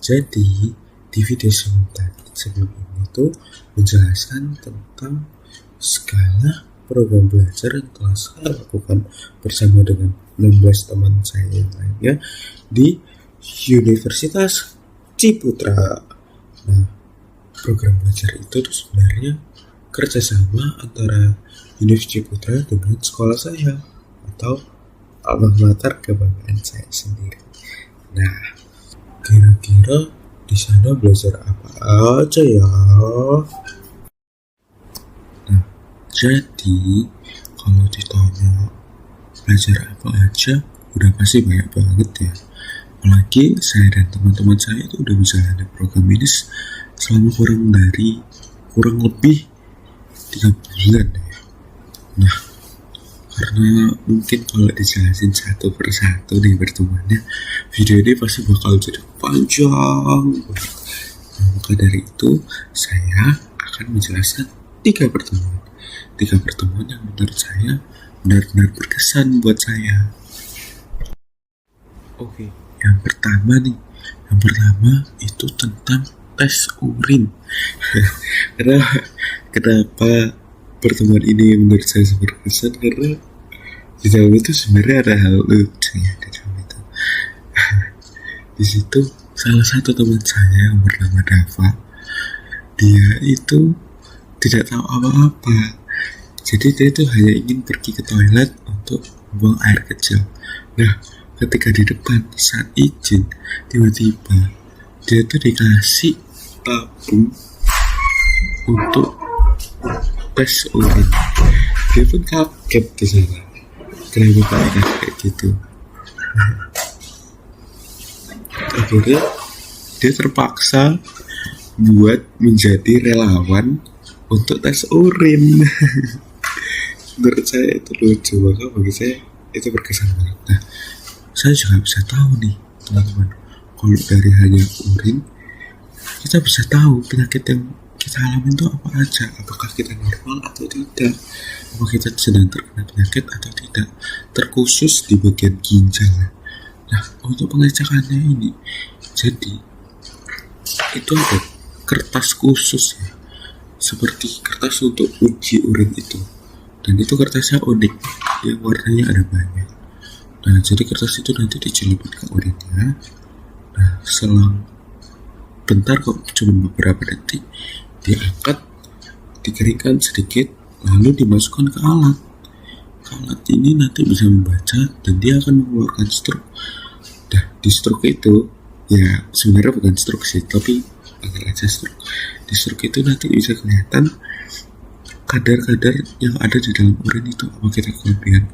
Jadi di video sebelum ini tuh menjelaskan tentang skala program belajar yang telah saya lakukan bersama dengan 16 teman saya yang lainnya di Universitas Ciputra. Nah, program belajar itu tuh sebenarnya kerjasama antara Universitas Ciputra dengan sekolah saya atau alma mater kebanggaan saya sendiri. Nah, kira-kira di sana belajar apa aja ya? Nah, jadi kalau ditanya belajar apa aja, udah pasti banyak banget ya. Apalagi saya dan teman-teman saya itu udah menjalani program ini selama kurang lebih 3 bulan ya. Nah, karena mungkin kalau dijelasin satu persatu nih pertemuannya, video ini pasti bakal jadi panjang. Nah, maka dari itu saya akan menjelaskan 3 pertemuan. 3 pertemuan yang menurut saya benar-benar berkesan buat saya. Oke, yang pertama itu tentang tes urin. Kenapa pertemuan ini menurut saya berkesan? Karena di dalam itu sebenarnya ada hal lucu ya di dalam itu. Di situ salah satu teman saya yang bernama Dava, dia itu tidak tahu apa-apa. Jadi dia itu hanya ingin pergi ke toilet untuk buang air kecil. Nah, ketika di depan saat izin, tiba-tiba dia tuh dikasih tabung untuk tes urin. Dia pun kaget di sana. Kenapa kayak gitu? Akhirnya dia terpaksa buat menjadi relawan untuk tes urin. Menurut saya itu lucu, maka bagi saya itu berkesan banget. Nah, saya juga bisa tahu nih teman-teman, kalau dari hanya urin kita bisa tahu penyakit yang kita alami itu apa aja, apakah kita normal atau tidak, apakah kita sedang terkena penyakit atau tidak, terkhusus di bagian ginjal. Nah, untuk pengecekannya ini, jadi itu ada kertas khusus ya, seperti kertas untuk uji urin itu, dan itu kertasnya unik, yang warnanya ada banyak. Nah, jadi kertas itu nanti dicelupin ke urinnya. Nah, selang bentar kok, cuma beberapa detik, diangkat, dikeringkan sedikit, lalu dimasukkan ke alat. Alat ini nanti bisa membaca dan dia akan mengeluarkan struk. Nah, di struk itu ya sebenarnya bukan struk sih, tapi panggil aja struk. Di struk itu nanti bisa kelihatan kadar-kadar yang ada di dalam urin itu, apa kita kelebihan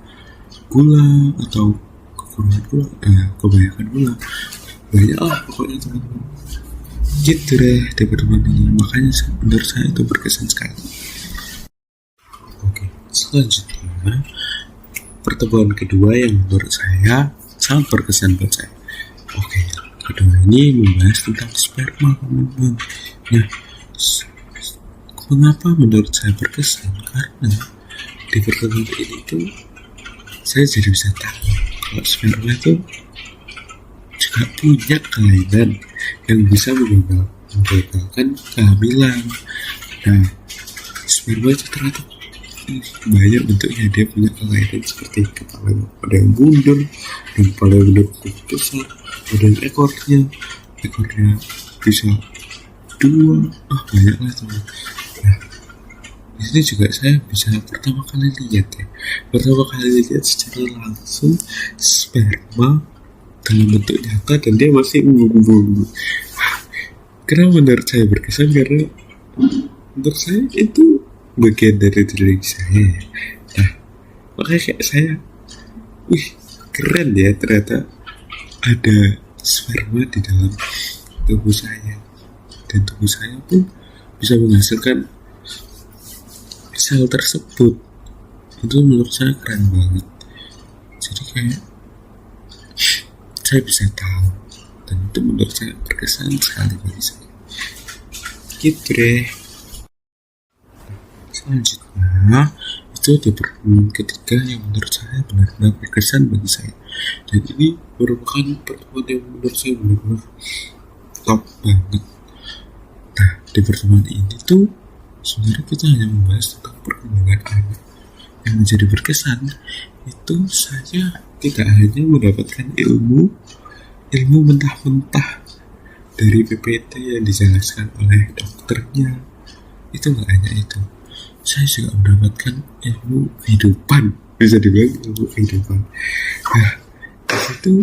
gula atau kekurangan gula, kebanyakan gula, banyak lah pokoknya teman-teman. Gitu deh teman-teman ini, makanya menurut saya itu berkesan sekali. Oke, selanjutnya pertemuan kedua yang menurut saya sangat berkesan buat saya. Oke, kedua ini membahas tentang sperma teman-teman. Nah, mengapa menurut saya berkesan? Karena di pertemuan ini tuh saya jadi bisa tahu kalau sperma itu juga punya kelainan yang bisa menggagalkan kehamilan. Nah, sperma itu ternyata banyak bentuknya. Dia punya kelainan seperti kepala ada yang mundur, dan kepala yang benar-benar besar, ada yang ekornya bisa 2, banyak lah teman. Nah, di sini juga saya bisa pertama kali lihat secara langsung sperma dalam bentuk nyata, dan dia masih mengumum. Kenapa menurut saya berkesan? Karena menurut saya itu bagian dari diri saya. Nah, makanya kayak saya, keren ya, ternyata ada sperma di dalam tubuh saya, dan tubuh saya pun bisa menghasilkan sel tersebut. Itu menurut saya keren banget. Jadi kayak saya bisa tahu, dan itu menurut saya berkesan sekali bagi saya. Gitu deh. Selanjutnya itu di pertemuan ketiga yang menurut saya benar-benar berkesan bagi saya, dan ini merupakan pertemuan yang menurut saya benar-benar top banget. Nah, di pertemuan ini tuh sebenarnya kita hanya membahas tentang perkembangan anak. Yang menjadi berkesan itu saya tidak hanya mendapatkan ilmu mentah-mentah dari PPT yang dijelaskan oleh dokternya. Itu nggak hanya itu, saya juga mendapatkan ilmu kehidupan, bisa dibilang ilmu kehidupan. Nah, di situ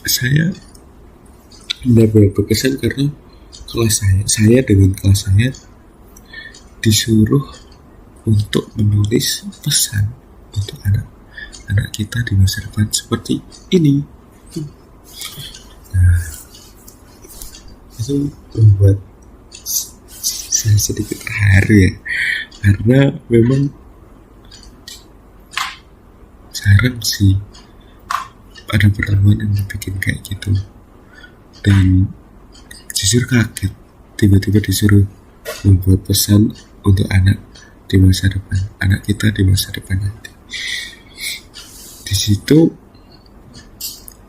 saya benar-benar berkesan karena kelas saya dengan kelas saya disuruh untuk menulis pesan untuk anak kita di masa depan seperti ini. Nah, itu membuat saya sedikit terharu ya, karena memang jarang sih ada pertemuan yang bikin kayak gitu. Dan jujur kaget tiba-tiba disuruh membuat pesan untuk anak di masa depan, anak kita di masa depan nanti. Di situ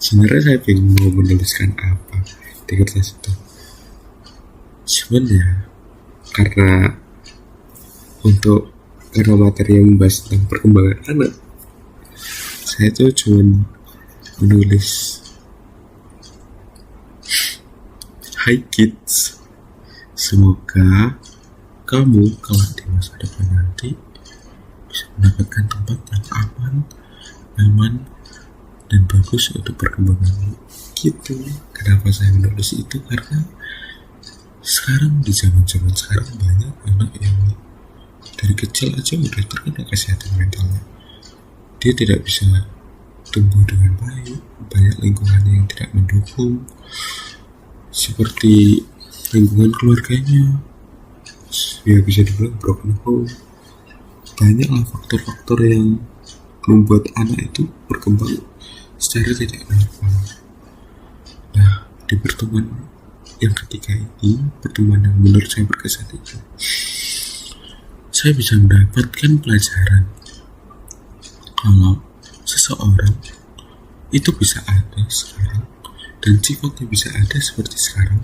sebenarnya saya pengen mau menuliskan apa di kertas itu, cuman ya karena materi yang membahas tentang perkembangan anak, saya tuh cuman menulis "Hi kids, semoga kamu kelak di masa depan nanti bisa mendapatkan tempat yang aman, nyaman, dan bagus untuk perkembanganmu." Gitu. Kenapa saya menulis itu? Karena sekarang di zaman sekarang banyak anak yang dari kecil aja udah terkena kesehatan mentalnya. Dia tidak bisa tumbuh dengan baik, banyak lingkungan yang tidak mendukung, seperti lingkungan keluarganya, ya bisa dibilang broken home. Banyaklah faktor-faktor yang membuat anak itu berkembang secara tidak normal. Nah, di pertemuan yang ketiga ini, pertemuan yang menurut saya berkesan itu, saya bisa mendapatkan pelajaran kalau seseorang itu bisa ada sekarang dan sifatnya bisa ada seperti sekarang,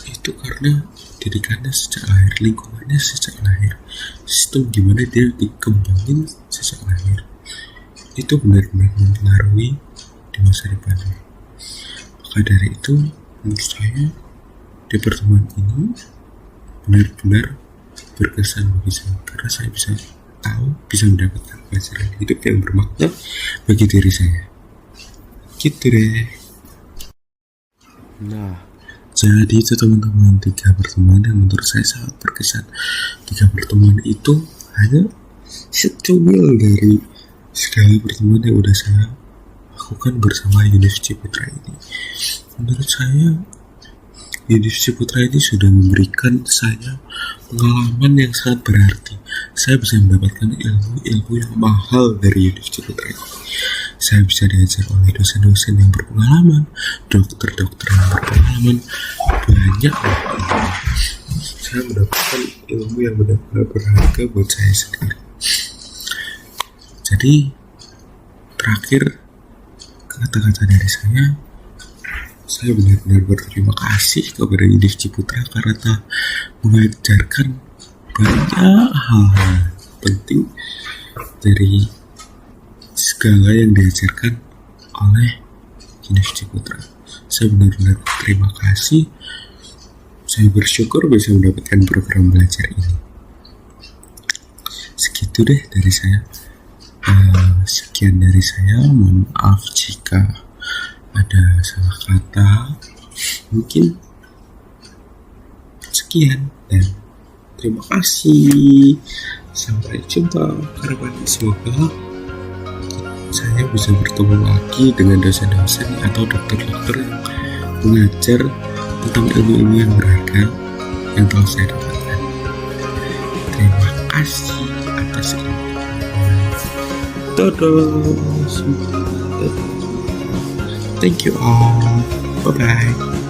itu karena didikannya sejak lahir, lingkungannya sejak lahir, sistem gimana dia dikembangin sejak lahir, itu benar-benar mempengaruhi di masa depannya. Maka dari itu, menurut saya di pertemuan ini benar-benar berkesan bagi saya, karena saya bisa tahu, bisa mendapatkan pelajaran hidup yang bermakna bagi diri saya. Gitu deh. Nah, jadi itu teman-teman 3 pertemuan yang menurut saya sangat berkesan. 3 pertemuan itu hanya secuil dari segala pertemuan yang udah saya lakukan bersama Yunus Ciputra ini. Menurut saya Yunus Ciputra ini sudah memberikan saya pengalaman yang sangat berarti. Saya bisa mendapatkan ilmu yang mahal dari Yunus Ciputra ini. Saya bisa diajar oleh dosen-dosen yang berpengalaman, dokter-dokter yang berpengalaman, banyak. Saya mendapatkan ilmu yang benar-benar berharga buat saya sendiri. Jadi terakhir, kata-kata dari saya benar-benar berterima kasih kepada Yunus Ciputra karena telah mengajarkan banyak hal penting dari segala yang diajarkan oleh Yunus Ciputra. Saya benar-benar terima kasih. Saya bersyukur bisa mendapatkan program belajar ini. Segitu deh dari saya. Sekian dari saya. Mohon maaf jika ada salah kata. Mungkin sekian dan terima kasih. Sampai jumpa kawan. Semoga saya bisa bertemu lagi dengan dosen-dosen atau dokter-dokter yang mengajar tentang ilmu-ilmu yang berharga yang telah saya dapatkan. Terima kasih atas ilmu. Dadah. Thank you all. Bye-bye.